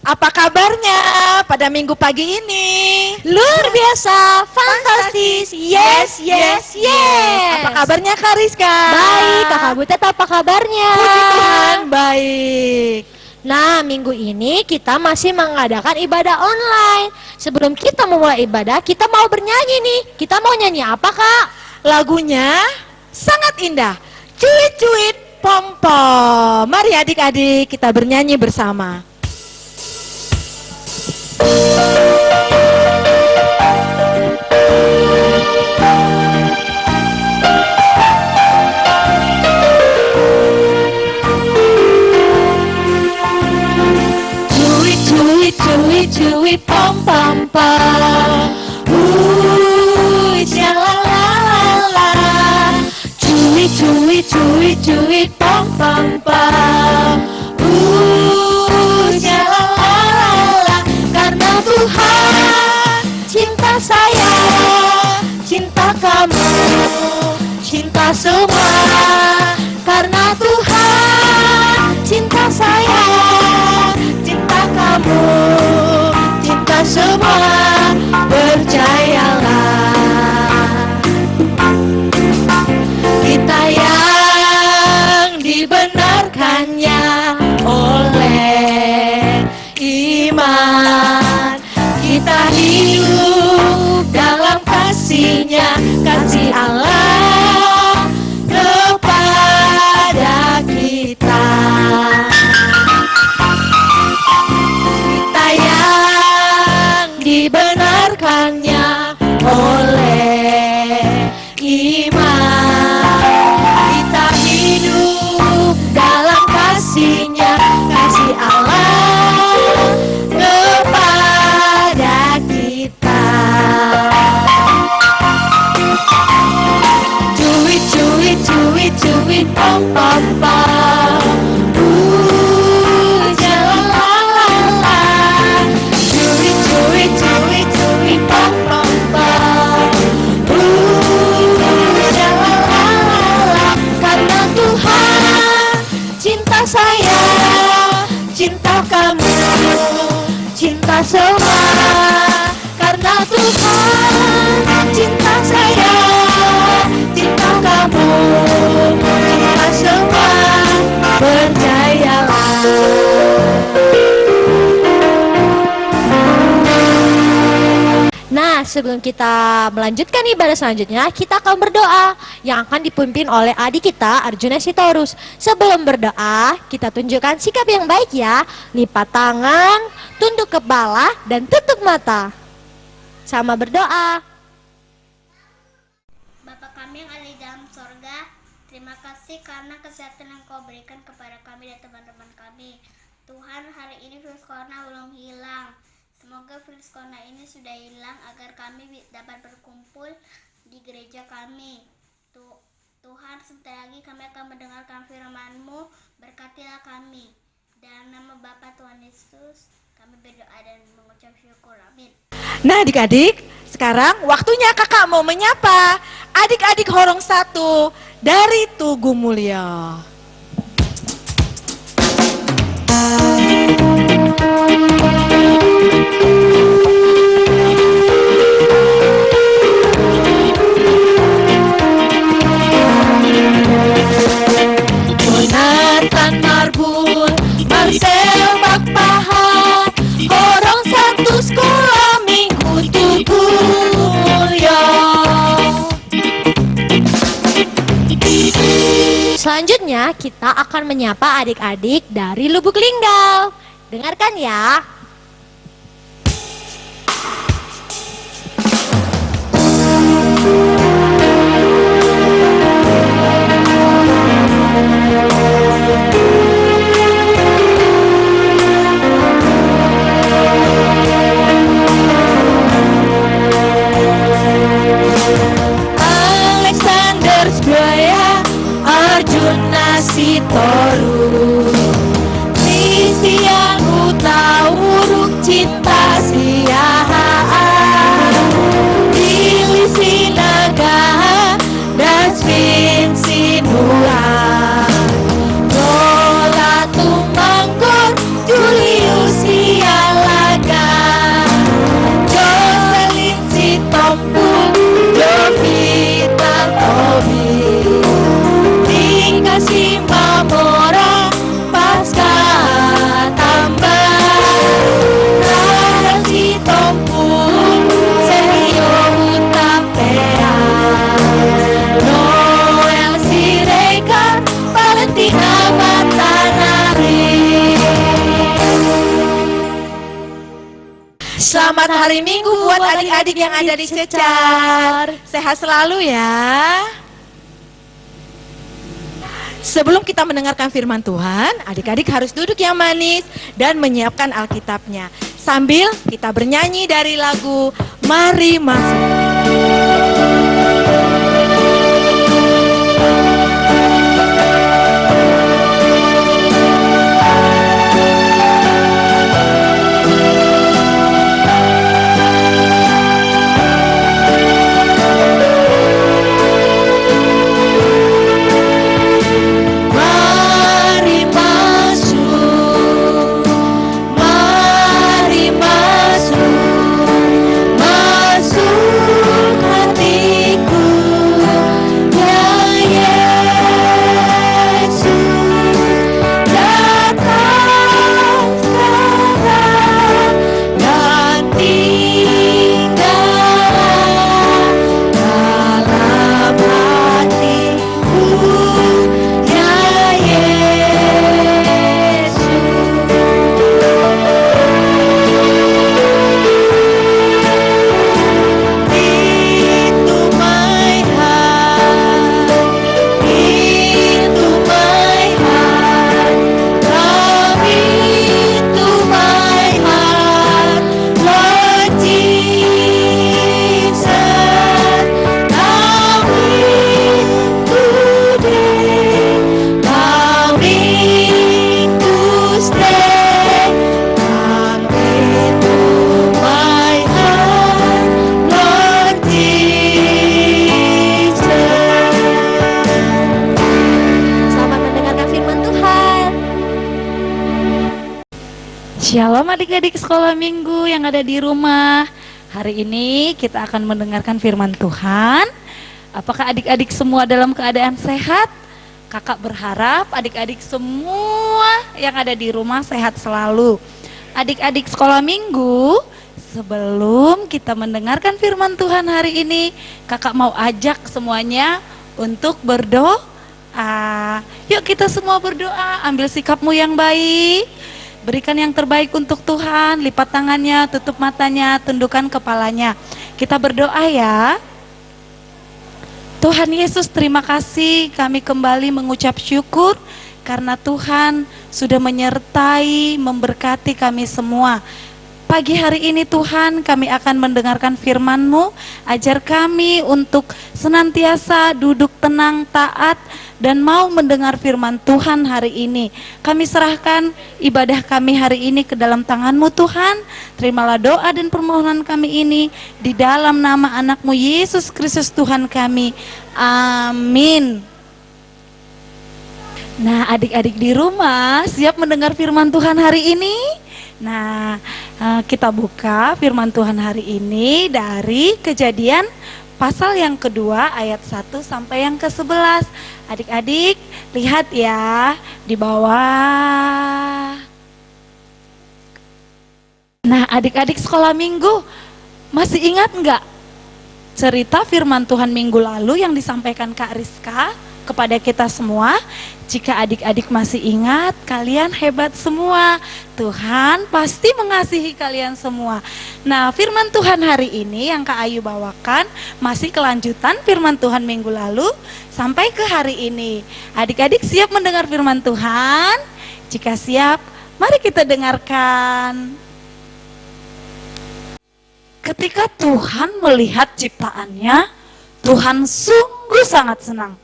Apa kabarnya pada minggu pagi ini? Luar biasa, fantastis, yes, yes, yes. Apa kabarnya Kak Rizka? Baik, Kakak Butet apa kabarnya? Puji Tuhan, baik. Nah, minggu ini kita masih mengadakan ibadah online. Sebelum kita memulai ibadah, kita mau bernyanyi nih. Kita mau nyanyi apa, Kak? Lagunya sangat indah. Cuit-cuit pom-pom. Mari adik-adik kita bernyanyi bersama. Cuit pom pom pom, jalalala. Cuit pom pom pom, jalalala. Karena Tuhan cinta saya, cinta kamu, cinta semua. Karena Tuhan cinta saya, cinta kamu, cinta semua. Percayalah, kita yang dibenarkannya oleh iman. Kita hidup dalam kasih-Nya, kasih Allah kepada kita. Kita yang dibenarkannya oleh iman. Kita hidup dalam kasih-Nya, kasih Allah kepada kita. Cuit pom pom pom, jalalala. Cuit pom pom pom, jalalala. Karena Tuhan cinta saya, cinta kamu, cinta semua. Karena Tuhan cinta saya, cinta kamu, cinta semua. Percayalah. Nah, sebelum kita melanjutkan ibadah selanjutnya, kita akan berdoa yang akan dipimpin oleh adik kita, Arjuna Sitorus. Sebelum berdoa, kita tunjukkan sikap yang baik ya. Lipat tangan, tunduk kepala, dan tutup mata. Sama berdoa. Bapa kami yang ada di dalam sorga, terima kasih karena kesehatan yang Kau berikan kepada kami dan teman-teman kami. Tuhan, hari ini virus corona belum hilang. Semoga virus corona ini sudah hilang agar kami dapat berkumpul di gereja kami. Tuhan, sebentar lagi kami akan mendengarkan firman-Mu, berkatilah kami. Dalam nama Bapa Tuhan Yesus, kami berdoa dan mengucap syukur. Amin. Nah adik-adik, sekarang waktunya kakak mau menyapa adik-adik Horong 1 dari Tugu Mulya. Jonathan Marbun, Marcel Bakpahan, Horong 1 sekolah minggu Tugu Mulya. Selanjutnya kita akan menyapa adik-adik dari Lubuk Linggau. Dengarkan ya. Alexander Sbaya, Arjuna Sitorus, Christian Hutauru, Selamat hari Minggu buat adik-adik yang ada di Cecar. Sehat selalu ya. Sebelum kita mendengarkan firman Tuhan, adik-adik harus duduk yang manis dan menyiapkan Alkitabnya. Sambil kita bernyanyi dari lagu Mari Masuk. Mari masuk, mari masuk, masuk hatiku, ya Yesus, datang sekarang dan tinggallah dalam hatiku, ya Yesus. Into my heart, into my heart, come into my heart, Lord Jesus, come in today, come in to stay, come into my heart, Lord Jesus. Selamat mendengarkan firman Tuhan. Shalom adik-adik sekolah minggu yang ada di rumah. Hari ini kita akan mendengarkan firman Tuhan. Apakah adik-adik semua dalam keadaan sehat? Kakak berharap adik-adik semua yang ada di rumah sehat selalu. Adik-adik sekolah minggu, sebelum kita mendengarkan firman Tuhan hari ini, kakak mau ajak semuanya untuk berdoa. Yuk kita semua berdoa, ambil sikapmu yang baik. Berikan yang terbaik untuk Tuhan, lipat tangannya, tutup matanya, tundukkan kepalanya. Kita berdoa ya. Tuhan Yesus, terima kasih, kami kembali mengucap syukur karena Tuhan sudah menyertai, memberkati kami semua. Pagi hari ini Tuhan, kami akan mendengarkan firman-Mu, ajar kami untuk senantiasa duduk tenang, taat, dan mau mendengar firman Tuhan hari ini. Kami serahkan ibadah kami hari ini ke dalam tangan-Mu Tuhan. Terimalah doa dan permohonan kami ini di dalam nama anak-Mu Yesus Kristus Tuhan kami. Amin. Nah, adik-adik di rumah siap mendengar firman Tuhan hari ini? Nah, kita buka firman Tuhan hari ini dari Kejadian pasal yang kedua ayat 1 sampai yang ke-11. Adik-adik lihat ya di bawah. Nah, adik-adik sekolah minggu masih ingat enggak cerita firman Tuhan minggu lalu yang disampaikan Kak Rizka kepada kita semua? Jika adik-adik masih ingat, kalian hebat semua. Tuhan pasti mengasihi kalian semua. Nah, firman Tuhan hari ini yang Kak Ayu bawakan masih kelanjutan firman Tuhan minggu lalu sampai ke hari ini. Adik-adik siap mendengar firman Tuhan? Jika siap, mari kita dengarkan. Ketika Tuhan melihat ciptaannya, Tuhan sungguh sangat senang.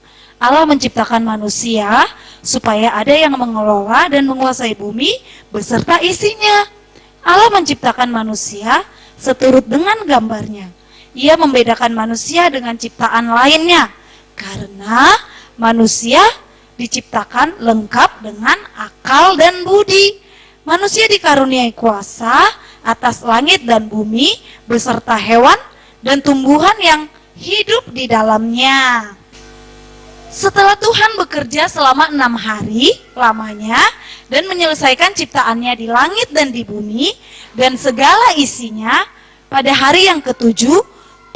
Allah menciptakan manusia supaya ada yang mengelola dan menguasai bumi beserta isinya. Allah menciptakan manusia seturut dengan gambarnya. Ia membedakan manusia dengan ciptaan lainnya karena manusia diciptakan lengkap dengan akal dan budi. Manusia dikaruniai kuasa atas langit dan bumi beserta hewan dan tumbuhan yang hidup di dalamnya. Setelah Tuhan bekerja selama 6 hari lamanya dan menyelesaikan ciptaannya di langit dan di bumi dan segala isinya, pada hari yang ke-7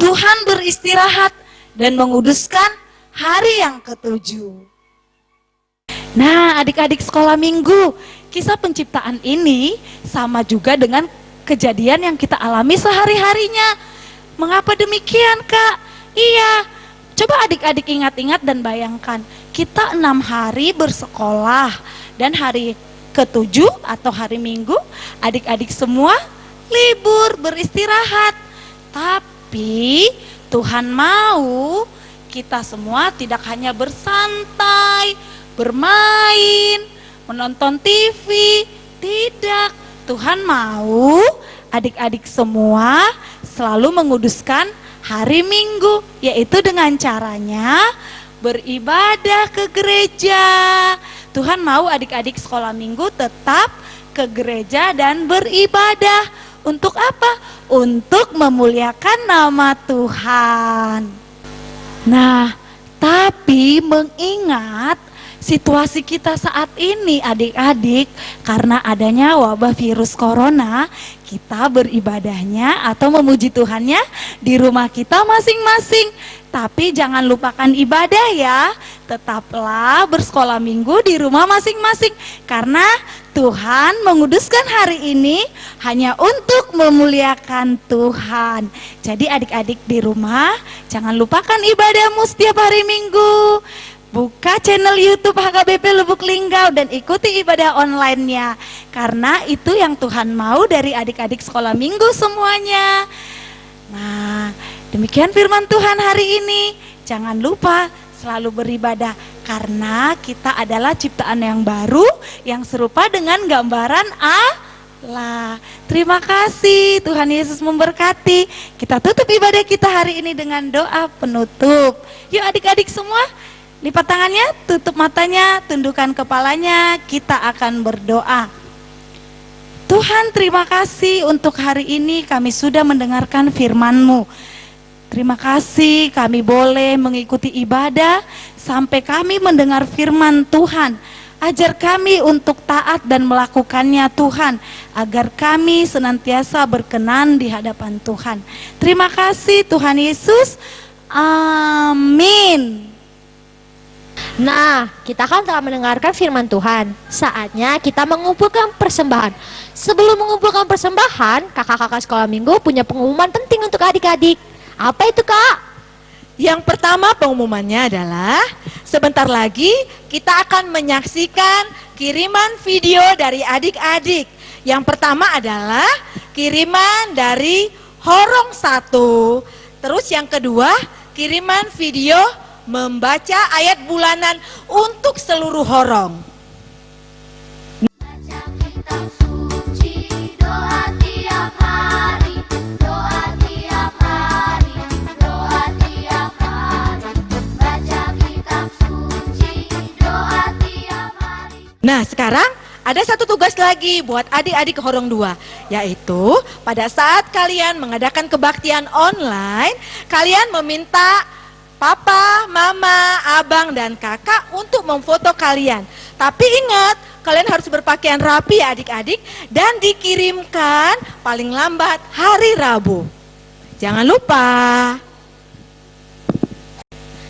Tuhan beristirahat dan menguduskan hari yang ke-7. Nah, adik-adik sekolah minggu, kisah penciptaan ini sama juga dengan kejadian yang kita alami sehari-harinya. Mengapa demikian, Kak? Iya, coba adik-adik ingat-ingat dan bayangkan, kita 6 hari bersekolah dan hari ke-7 atau hari Minggu, adik-adik semua libur, beristirahat. Tapi Tuhan mau kita semua tidak hanya bersantai, bermain, menonton TV, tidak. Tuhan mau adik-adik semua selalu menguduskan hari Minggu, yaitu dengan caranya beribadah ke gereja. Tuhan mau adik-adik sekolah minggu tetap ke gereja dan beribadah. Untuk apa? Untuk memuliakan nama Tuhan. Nah, tapi mengingat situasi kita saat ini adik-adik, karena adanya wabah virus corona, kita beribadahnya atau memuji Tuhannya di rumah kita masing-masing. Tapi jangan lupakan ibadah ya, tetaplah bersekolah minggu di rumah masing-masing. Karena Tuhan menguduskan hari ini hanya untuk memuliakan Tuhan. Jadi adik-adik di rumah, jangan lupakan ibadahmu setiap hari Minggu. Buka channel YouTube HKBP Lubuk Linggau dan ikuti ibadah online-nya. Karena itu yang Tuhan mau dari adik-adik sekolah minggu semuanya. Nah, demikian firman Tuhan hari ini. Jangan lupa selalu beribadah karena kita adalah ciptaan yang baru yang serupa dengan gambaran Allah. Terima kasih, Tuhan Yesus memberkati. Kita tutup ibadah kita hari ini dengan doa penutup. Yuk adik-adik semua, lipat tangannya, tutup matanya, tundukkan kepalanya, kita akan berdoa. Tuhan, terima kasih untuk hari ini kami sudah mendengarkan firman-Mu. Terima kasih kami boleh mengikuti ibadah sampai kami mendengar firman Tuhan. Ajar kami untuk taat dan melakukannya Tuhan, agar kami senantiasa berkenan di hadapan Tuhan. Terima kasih Tuhan Yesus. Amin. Nah, kita kan telah mendengarkan firman Tuhan. Saatnya kita mengumpulkan persembahan. Sebelum mengumpulkan persembahan, kakak-kakak sekolah minggu punya pengumuman penting untuk adik-adik. Apa itu, Kak? Yang pertama pengumumannya adalah sebentar lagi kita akan menyaksikan kiriman video dari adik-adik. Yang pertama adalah kiriman dari Horong 1. Terus yang kedua, kiriman video membaca ayat bulanan untuk seluruh Horong. Baca kitab suci, doa tiap hari, doa tiap hari, doa tiap hari. Baca kitab suci, doa tiap hari. Nah, sekarang ada satu tugas lagi buat adik-adik Horong 2, yaitu pada saat kalian mengadakan kebaktian online, kalian meminta papa, mama, abang, dan kakak untuk memfoto kalian. Tapi ingat, kalian harus berpakaian rapi ya adik-adik, dan dikirimkan paling lambat hari Rabu. Jangan lupa.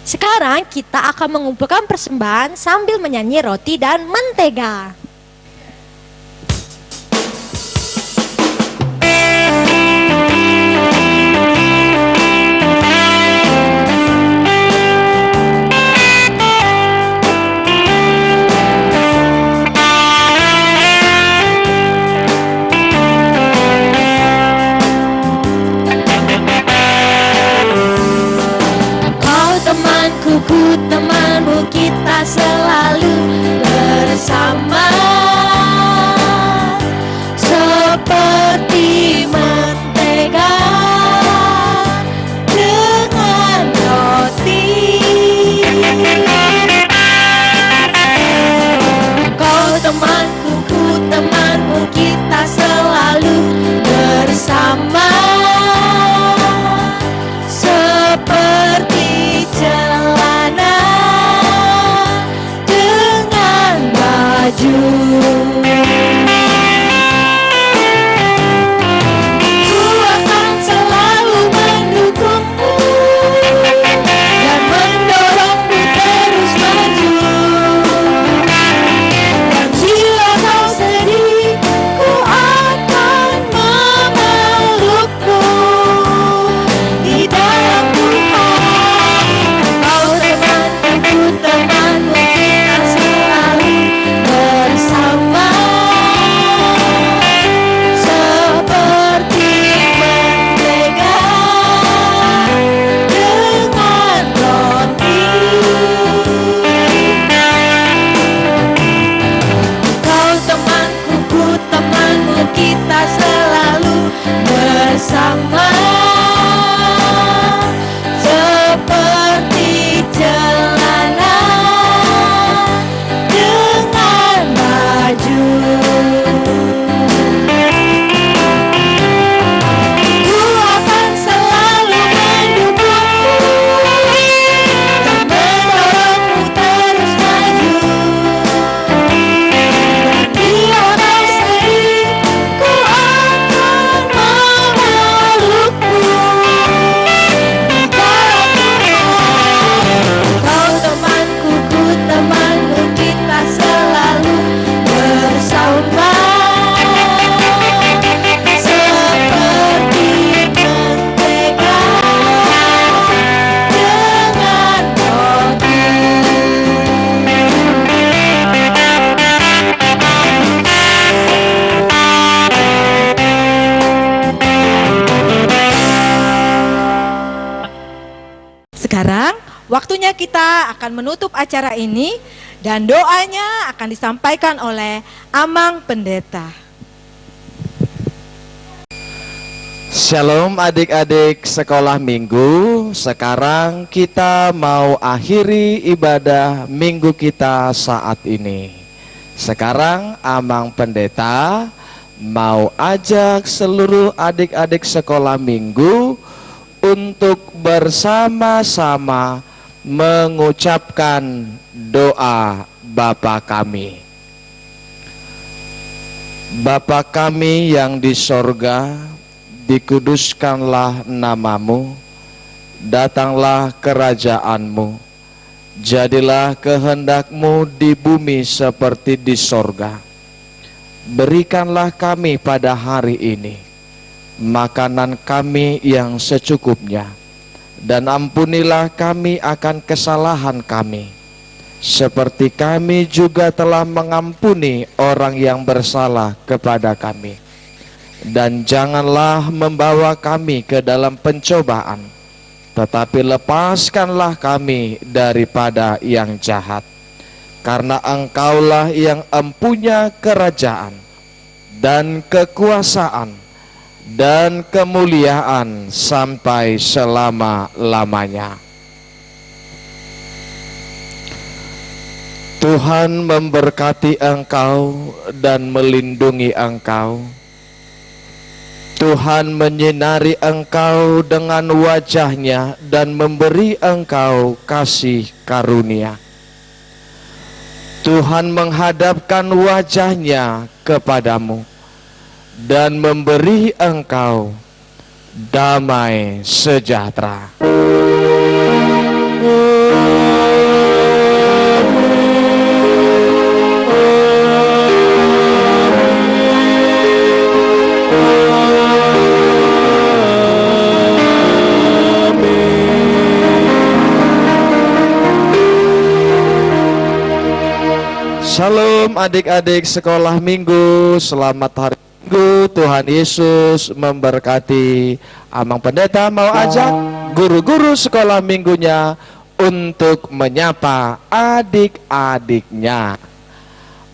Sekarang kita akan mengumpulkan persembahan sambil menyanyi roti dan mentega. Ku temanmu, kita selalu bersama. kita selalu bersama, seperti celana dengan baju. Ku akan selalu mendukungmu dan mendorongmu terus maju. Dan di atas ini ku akan memelukmu. Kau temanku, ku temanmu, kita selalu bersama, seperti mentega dengan roti. Sekarang waktunya kita akan menutup acara ini dan doanya akan disampaikan oleh Amang Pendeta. Shalom adik-adik sekolah minggu. Sekarang kita mau akhiri ibadah minggu kita saat ini. Sekarang Amang Pendeta mau ajak seluruh adik-adik sekolah minggu untuk bersama-sama mengucapkan doa Bapa kami. Bapa kami yang di sorga, dikuduskanlah namamu, datanglah kerajaanmu, jadilah kehendakmu di bumi seperti di sorga. Berikanlah kami pada hari ini makanan kami yang secukupnya, dan ampunilah kami akan kesalahan kami, seperti kami juga telah mengampuni orang yang bersalah kepada kami. Dan janganlah membawa kami ke dalam pencobaan, tetapi lepaskanlah kami daripada yang jahat. Karena Engkaulah yang empunya kerajaan dan kekuasaan dan kemuliaan sampai selama-lamanya. Tuhan memberkati engkau dan melindungi engkau. Tuhan menyinari engkau dengan wajah-Nya dan memberi engkau kasih karunia. Tuhan menghadapkan wajah-Nya kepadamu dan memberi engkau damai sejahtera. Shalom adik-adik sekolah minggu, selamat hari Minggu. Tuhan Yesus memberkati. Amang Pendeta mau ajak guru-guru sekolah minggunya untuk menyapa adik-adiknya.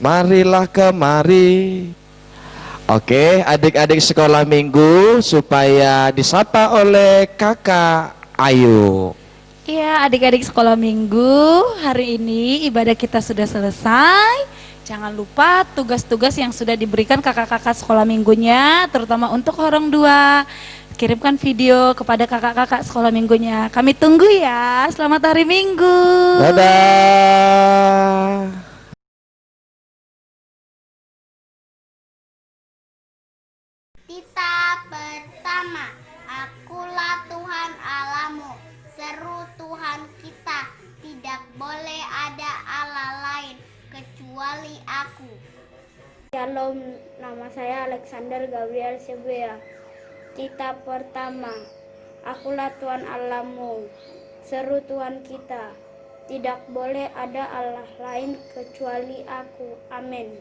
Marilah kemari. Oke, adik-adik sekolah minggu supaya disapa oleh kakak Ayu. Iya, adik-adik sekolah minggu, hari ini ibadah kita sudah selesai. Jangan lupa tugas-tugas yang sudah diberikan kakak-kakak sekolah minggunya, terutama untuk orang tua. Kirimkan video kepada kakak-kakak sekolah minggunya. Kami tunggu ya. Selamat hari Minggu. Dadah. Tita pertama, akulah Tuhan Allahmu, seru Tuhan kita, tidak boleh ada Allah lain kecuali aku. Shalom, nama saya Alexander Gabriel Sebea. Tita pertama, akulah Tuhan Allahmu, seru Tuhan kita, tidak boleh ada Allah lain kecuali aku. Amin.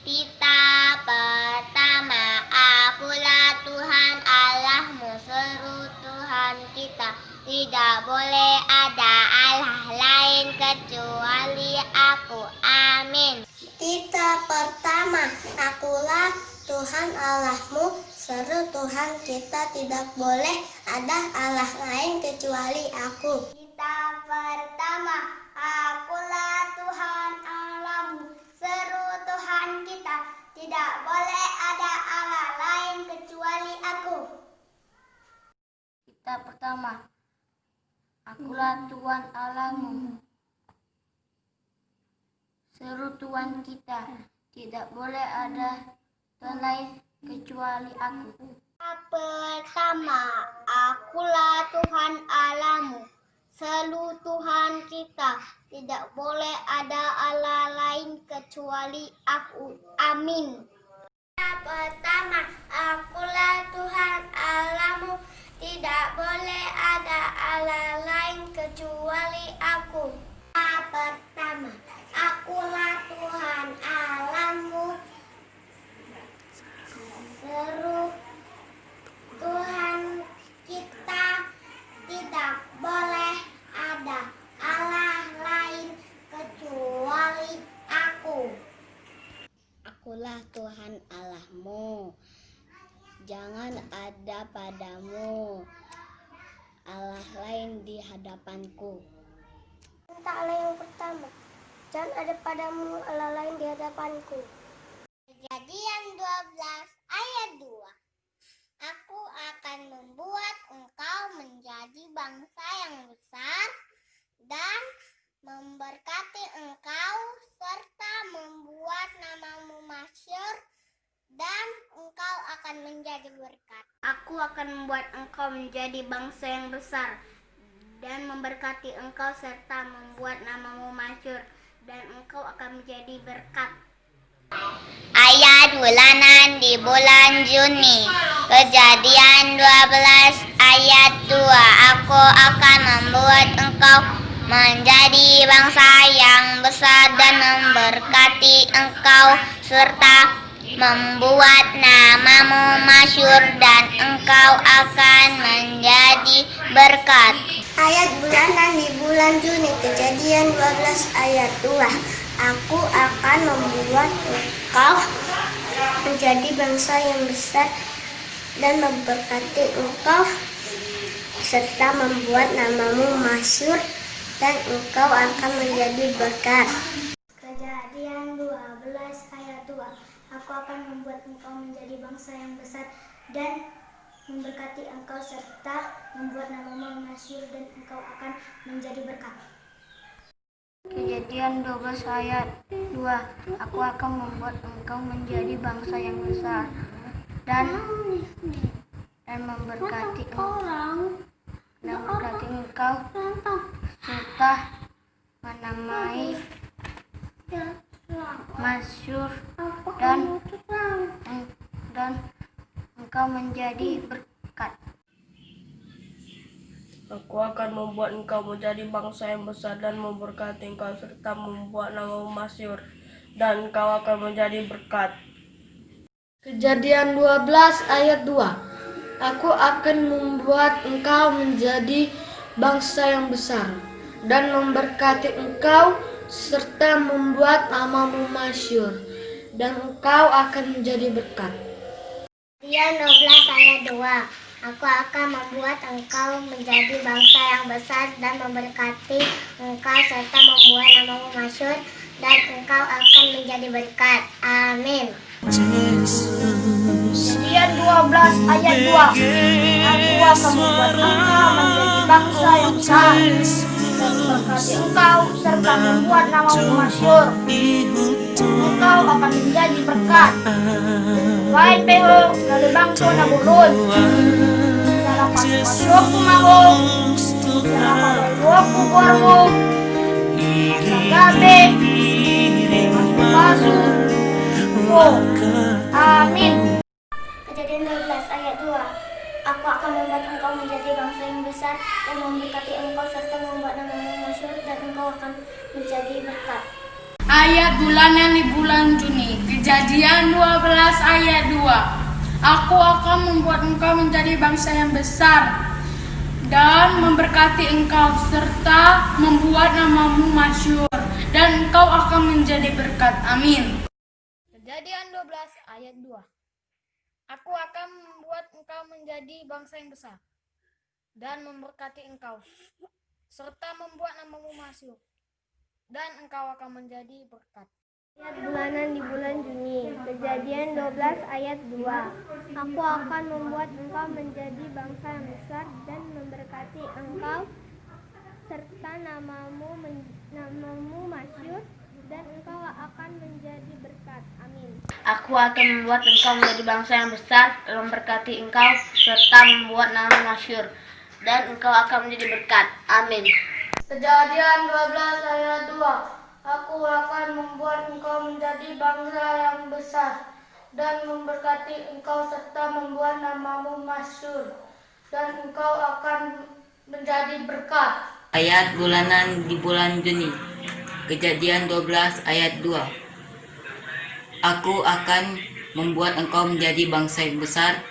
Tita pertama, akulah Tuhan Allahmu, seru Tuhan kita, tidak boleh ada Allah lain kecuali aku. Amin. Tita pertama, pertama, akulah Tuhan Allahmu, seru Tuhan kita, tidak boleh ada Allah lain kecuali aku. Kita pertama, akulah Tuhan Allahmu, seru Tuhan kita, tidak boleh ada Allah lain kecuali aku. Kita pertama, akulah Tuhan Allahmu, seru Tuhan kita, tidak boleh ada Tuhan lain kecuali aku. Pertama, akulah Tuhan Allahmu, seru Tuhan kita, tidak boleh ada Allah lain kecuali aku. Amin. Pertama, akulah Tuhan Allahmu, tidak boleh ada Allah lain kecuali aku. Pertama, akulah Tuhan Allahmu, seru Tuhan kita, tidak boleh ada Allah lain kecuali aku. Akulah Tuhan Allahmu, jangan ada padamu Allah lain di hadapanku. Minta Allah yang pertama, jangan ada padamu Allah lain di hadapanku. Kejadian 12 ayat 2. Aku akan membuat engkau menjadi bangsa yang besar dan memberkati engkau serta membuat namamu masyhur dan engkau akan menjadi berkat. Aku akan membuat engkau menjadi bangsa yang besar dan memberkati engkau serta membuat namamu masyhur dan engkau akan menjadi berkat. Ayat bulanan di bulan Juni. Kejadian 12 ayat 2. Aku akan membuat engkau menjadi bangsa yang besar dan memberkati engkau serta membuat namamu masyhur dan engkau akan menjadi berkat. Ayat bulanan di bulan Juni. Kejadian 12 ayat 2. Aku akan membuat engkau menjadi bangsa yang besar dan memberkati engkau serta membuat namamu masyhur dan engkau akan menjadi berkat. Kejadian 12 ayat 2. Aku akan membuat engkau menjadi bangsa yang besar dan memberkati engkau serta membuat namamu masyhur dan engkau akan menjadi berkat. Kejadian 12 ayat 2. Aku akan membuat engkau menjadi bangsa yang besar dan memberkati engkau serta menamai masyhur dan engkau menjadi berkat. Aku akan membuat engkau menjadi bangsa yang besar dan memberkati engkau serta membuat namamu masyhur dan engkau akan menjadi berkat. Kejadian 12 ayat 2. Aku akan membuat engkau menjadi bangsa yang besar dan memberkati engkau serta membuat namamu masyhur dan engkau akan menjadi berkat. Kejadian 12 ayat 2. Aku akan membuat engkau menjadi bangsa yang besar dan memberkati engkau serta membuat namamu masyhur dan engkau akan menjadi berkat. Amin. Kejadian 12 ayat 2. Aku akan membuat engkau menjadi bangsa yang besar dan memberkati engkau serta membuat namamu masyhur. Engkau akan menjadi berkat. Wahai peho, dari bangsa na burun. Dalam masuk kumahong, dalam masuk kuwarmo, sa gabi, masuk mo. Amin. Kejadian 12 ayat 2. Aku akan membuat engkau menjadi bangsa yang besar dan memberkati engkau serta membuat namamu masyhur dan engkau akan menjadi berkat. Ayat bulanan di bulan Juni. Kejadian 12 ayat 2. Aku akan membuat engkau menjadi bangsa yang besar dan memberkati engkau serta membuat namamu masyhur dan engkau akan menjadi berkat. Amin. Kejadian 12 ayat 2. Aku akan membuat engkau menjadi bangsa yang besar dan memberkati engkau, serta membuat namamu masyhur, dan engkau akan menjadi berkat. Ayat bulanan di bulan Juni. Kejadian 12 ayat 2. Aku akan membuat engkau menjadi bangsa yang besar dan memberkati engkau, serta namamu masyhur, dan engkau akan menjadi berkat. Amin. Aku akan membuat engkau menjadi bangsa yang besar dan memberkati engkau, serta membuat namamu masyhur, dan engkau akan menjadi berkat. Amin. Kejadian 12 ayat 2. Aku akan membuat engkau menjadi bangsa yang besar dan memberkati engkau, serta membuat namamu masyhur, dan engkau akan menjadi berkat. Ayat bulanan di bulan Juni. Kejadian 12 ayat 2. Aku akan membuat engkau menjadi bangsa yang besar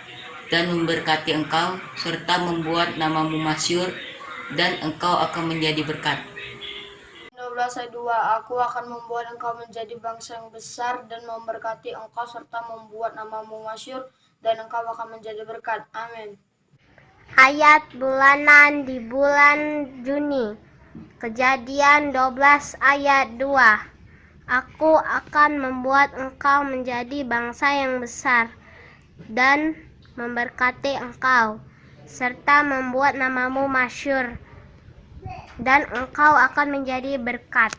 dan memberkati engkau, serta membuat namamu masyhur, dan engkau akan menjadi berkat. 12 ayat 2. Aku akan membuat engkau menjadi bangsa yang besar dan memberkati engkau, serta membuat namamu masyhur, dan engkau akan menjadi berkat. Amin. Ayat bulanan di bulan Juni. Kejadian 12 ayat 2. Aku akan membuat engkau menjadi bangsa yang besar dan memberkati engkau, serta membuat namamu masyhur, dan engkau akan menjadi berkat.